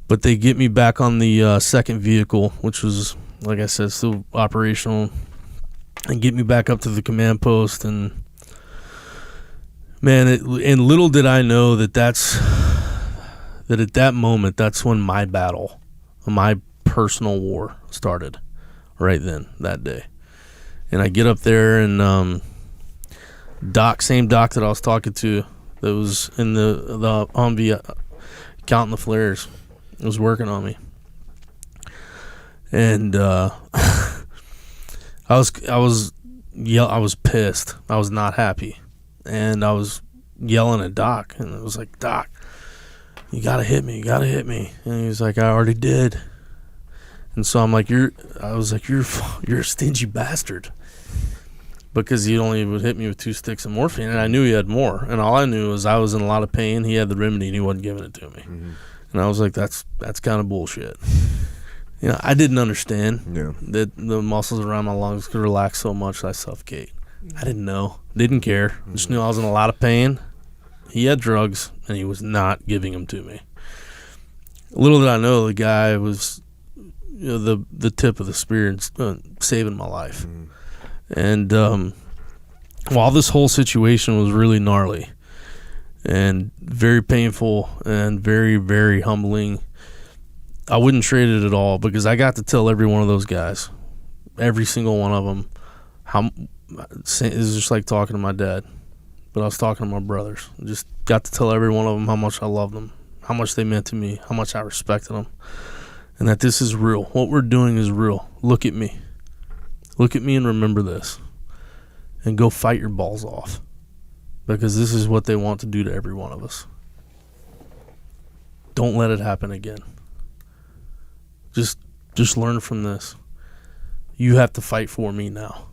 But they get me back on the second vehicle, which was, like I said, still operational, and get me back up to the command post. And man, and little did I know that at that moment, that's when my battle, my personal war started, right then, that day. And I get up there, and same doc that I was talking to, that was in the Humvee counting the flares, was working on me. And I was pissed. I was not happy. And I was yelling at Doc, and I was like, Doc, you gotta hit me. And he was like, I already did. And so I'm like, you're a stingy bastard. Because he only would hit me with 2 sticks of morphine, and I knew he had more. And all I knew was I was in a lot of pain. He had the remedy, and he wasn't giving it to me. Mm-hmm. And I was like, that's kind of bullshit. You know, I didn't understand that the muscles around my lungs could relax so much that I suffocate. I didn't know. Didn't care. Mm-hmm. Just knew I was in a lot of pain. He had drugs, and he was not giving them to me. Little did I know the guy was, you know, the tip of the spear and saving my life. Mm-hmm. And while this whole situation was really gnarly and very painful and very, very humbling, I wouldn't trade it at all, because I got to tell every one of those guys, every single one of them, it was just like talking to my dad, but I was talking to my brothers. I just got to tell every one of them how much I loved them, how much they meant to me, how much I respected them, and that this is real. What we're doing is real. Look at me. Look at me and remember this, and go fight your balls off, because this is what they want to do to every one of us. Don't let it happen again. Just learn from this. You have to fight for me now.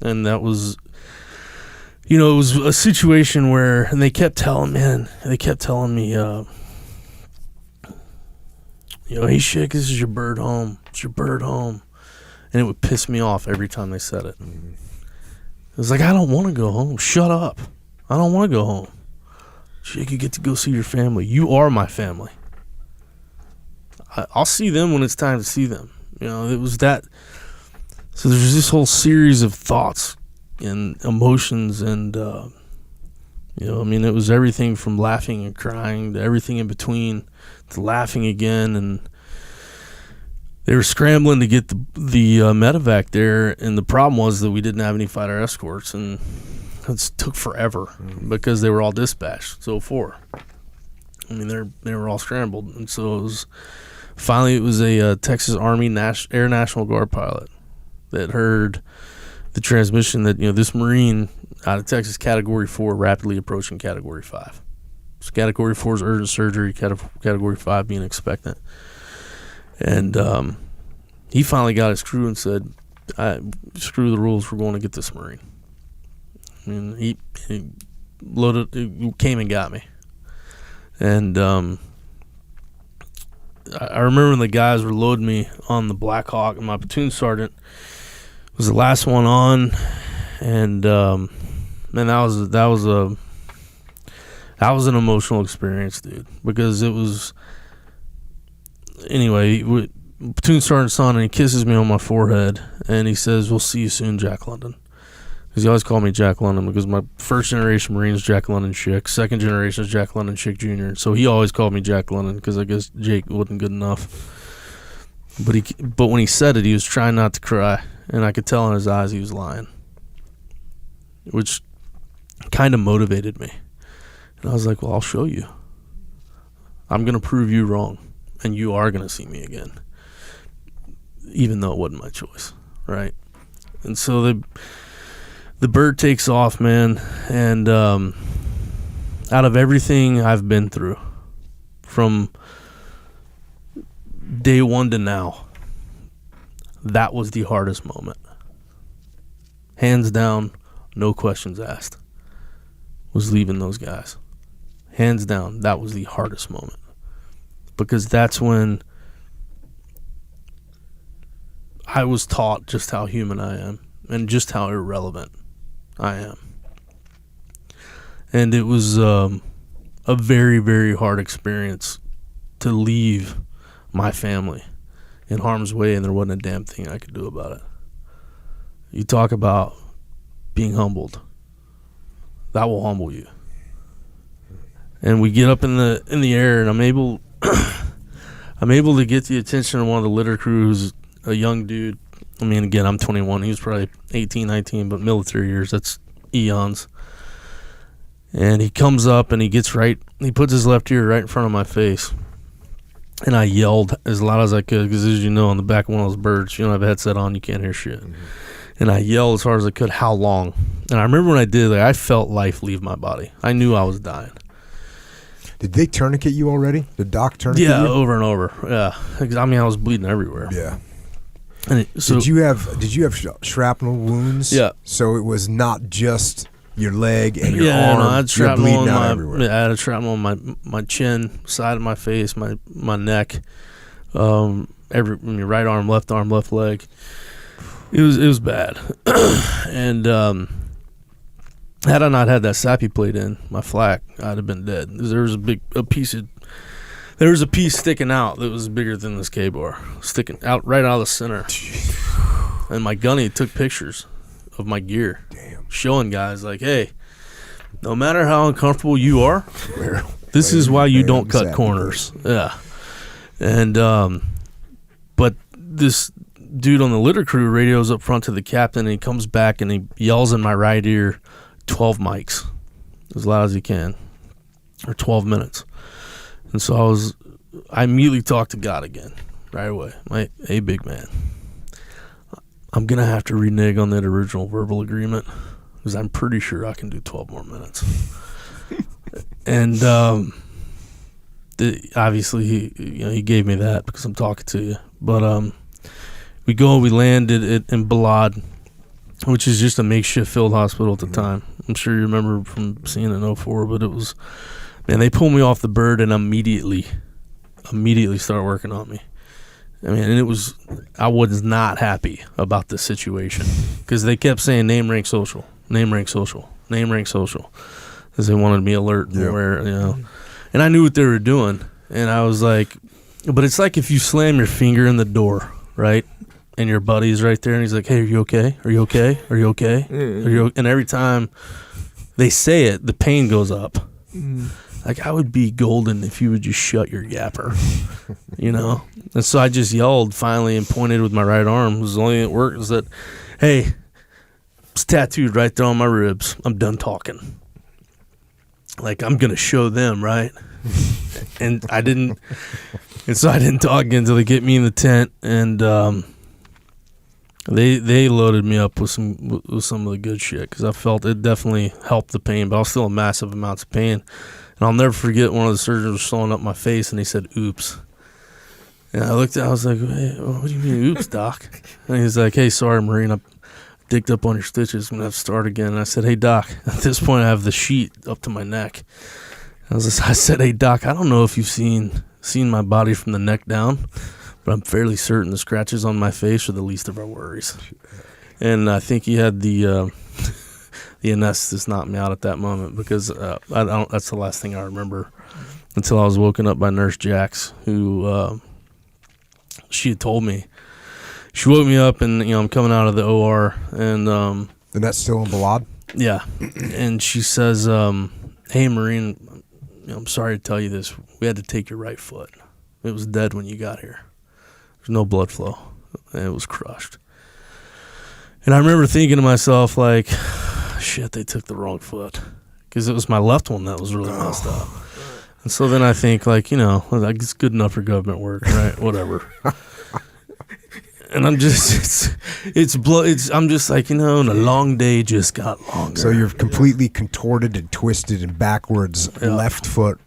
And that was, you know, it was a situation where, and they kept telling me, you know, hey, Schick, this is your bird home. It's your bird home. And it would piss me off every time they said it. Mm-hmm. It was like, I don't want to go home. Shut up. I don't want to go home. Schick, you get to go see your family. You are my family. I'll see them when it's time to see them. You know, it was that. So there's this whole series of thoughts and emotions, and, you know, I mean, it was everything from laughing and crying to everything in between to laughing again. And they were scrambling to get the Medevac there, and the problem was that we didn't have any fighter escorts, and it took forever because they were all dispatched. So I mean, they were all scrambled, and so it was a Texas Army Air National Guard pilot that heard the transmission that, you know, this Marine out of Texas, Category 4, rapidly approaching Category 5. So Category 4 is urgent surgery, Category 5 being expectant. And he finally got his crew and said, screw the rules, we're going to get this Marine. I mean, he came and got me. And I remember when the guys were loading me on the Black Hawk, and my platoon sergeant was the last one on, and man, that was an emotional experience, dude, because it was, anyway, platoon sergeant's on, and he kisses me on my forehead, and he says, "We'll see you soon, Jack London." Because he always called me Jack London, because my first generation Marine is Jack London Schick, second generation is Jack London Schick Jr. So he always called me Jack London, because I guess Jake wasn't good enough. But when he said it, he was trying not to cry, and I could tell in his eyes he was lying, which kind of motivated me. And I was like, well, I'll show you. I'm going to prove you wrong, and you are going to see me again, even though it wasn't my choice, right? And so the bird takes off, man, and out of everything I've been through, from day one to now, that was the hardest moment. Hands down, no questions asked, was leaving those guys. Hands down, that was the hardest moment. Because that's when I was taught just how human I am and just how irrelevant I am. And it was a very, very hard experience to leave my family in harm's way, and there wasn't a damn thing I could do about it. You talk about being humbled. That will humble you. And we get up in the air, and I'm able to get the attention of one of the litter crews, a young dude. I mean, again, I'm 21. He was probably 18, 19, but military years, that's eons. And he comes up and he puts his left ear right in front of my face. And I yelled as loud as I could, because as you know, on the back of one of those birds, you don't have a headset on, you can't hear shit. Mm-hmm. And I yelled as hard as I could, how long? And I remember when I did that, I felt life leave my body. I knew I was dying. Did they tourniquet you already? The doc tourniquet you? Yeah, over and over. Yeah. I mean, I was bleeding everywhere. Yeah. And did you have shrapnel wounds? Yeah. So it was not just your leg and your arm. No, I had shrapnel everywhere. I had a shrapnel on my chin, side of my face, my neck, my right arm, left leg. It was bad. And had I not had that SAPI plate in my flak, I'd have been dead. There was a piece sticking out that was bigger than this K-bar, sticking out right out of the center. And my gunny took pictures of my gear. Damn. Showing guys like, hey, no matter how uncomfortable you are, this is why you don't cut corners. Yeah. And but this dude on the litter crew radios up front to the captain, and he comes back and he yells in my right ear, 12 mics, as loud as he can, or 12 minutes. And so I immediately talked to God again, right away. Hey, big man, I'm going to have to renege on that original verbal agreement, because I'm pretty sure I can do 12 more minutes. And obviously he gave me that because I'm talking to you. But we landed in Baghdad, which is just a makeshift field hospital at the time. I'm sure you remember from seeing it in 04, but it was, man, they pulled me off the bird and immediately started working on me. I mean, and I was not happy about this situation, because they kept saying name, rank, social, because they wanted me alert and aware, and I knew what they were doing. And I was like, but it's like if you slam your finger in the door, right? And your buddy's right there, and he's like, hey, are you okay? Are you okay? Are you okay? And every time they say it, the pain goes up. Like, I would be golden if you would just shut your yapper, And so I just yelled finally and pointed with my right arm. It was the only thing that worked, was that, hey, it's tattooed right there on my ribs. I'm done talking. Like, I'm going to show them, right? And I didn't. And so I didn't talk again until they get me in the tent, and they loaded me up with some of the good shit, because I felt it definitely helped the pain, but I was still in massive amounts of pain. And I'll never forget, one of the surgeons was slowing up my face, and he said, oops. And I looked at it, I was like, hey, what do you mean, oops, doc? And he's like, hey, sorry, Marine, I digged up on your stitches. I'm going to have to start again. And I said, hey, doc, at this point I have the sheet up to my neck. I said, hey, doc, I don't know if you've seen my body from the neck down, but I'm fairly certain the scratches on my face are the least of our worries. And I think he had the anesthetist knock me out at that moment, because that's the last thing I remember until I was woken up by Nurse Jax, who she had told me. She woke me up, and I'm coming out of the OR, and that's still in Baghdad? Yeah. And she says, hey, Marine, I'm sorry to tell you this. We had to take your right foot. It was dead when you got here. There's no blood flow. And it was crushed. And I remember thinking to myself, like, shit, they took the wrong foot, because it was my left one that was really messed up. And so then I think, like, it's good enough for government work, right? Whatever. And I'm just, I'm just like, and the long day just got longer. So you're completely contorted and twisted and backwards. Yeah. Left foot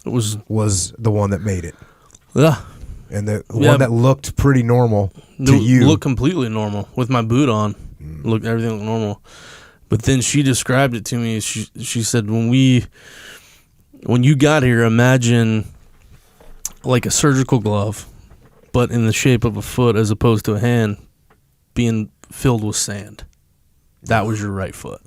was the one that made it. Yeah. And the one that looked pretty normal to you. Looked completely normal with my boot on. Everything looked normal. But then she described it to me. She said, when you got here, imagine like a surgical glove, but in the shape of a foot as opposed to a hand, being filled with sand. That was your right foot.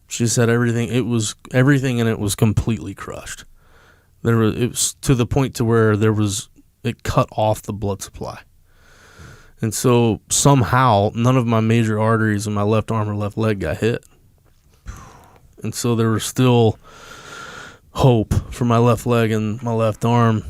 She said everything in it was completely crushed. It was to the point to where it cut off the blood supply. And so somehow none of my major arteries in my left arm or left leg got hit. And so there was still hope for my left leg and my left arm.